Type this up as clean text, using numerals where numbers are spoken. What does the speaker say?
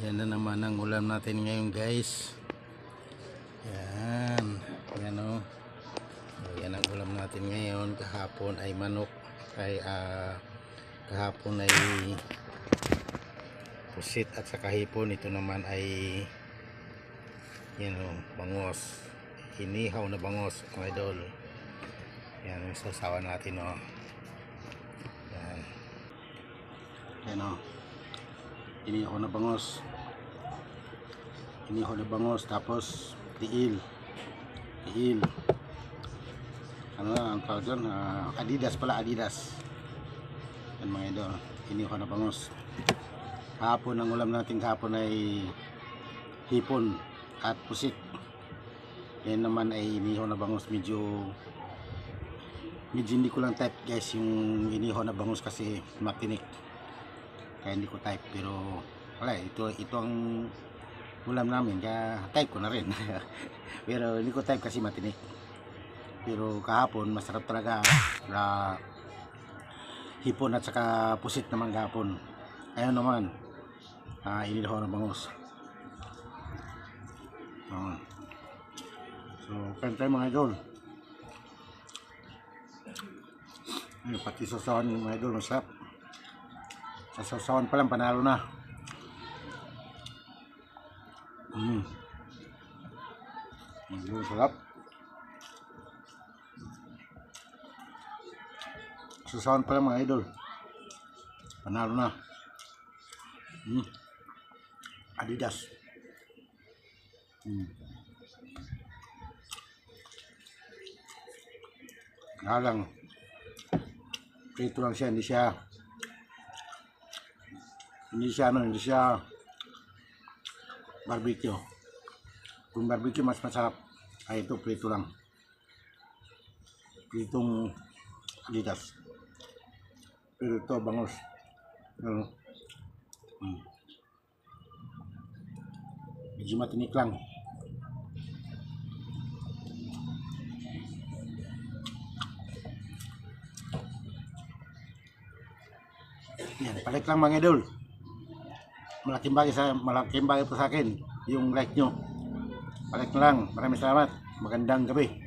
Yan na naman ang ulam natin ngayon, guys. Yan. Yan o. Yan ang ulam natin ngayon. Kahapon ay manok. Kahapon ay pusit at saka hipon. Ito naman ay yan o, bangos. Inihaw na bangos, mga idol. Yan ang sasawa natin o. Yan. Yan o. Inihaw na bangos. Inihaw na bangos, tapos tiil. Ano na ang tawag doon? Adidas pala, Adidas. Yan mga idol. Inihaw na bangos. Hapon ang ulam natin kahapon ay hipon at pusit. Yan naman ay inihaw na bangos. Medyo hindi ko lang type, guys, yung inihaw na bangos kasi matinik. Kaya hindi ko type, pero wala, ito ang ulam namin, kaya type ko na rin. Pero hindi ko type kasi matinik. Pero kahapon masarap talaga na hipon at saka pusit naman kahapon. Ayun naman, inihaw na bangos. So kain tayo mga idol. Pati sasawan mga idol, masarap. Sa sasawan pa lang, panalo na. Ang sarap. Sasawan pa lang mga idol, panalo na. Adidas. Galang. Prito lang siya, hindi siya barbecue. Kung barbecue mas masarap, ay ito prito lang. Pritong Adidas. Pero ito bangos. Medyo matinik lang. Yan, balik lang mga idol. Malaking bagay po sa akin yung like nyo. Balik na lang. Maraming salamat. Magandang gabi.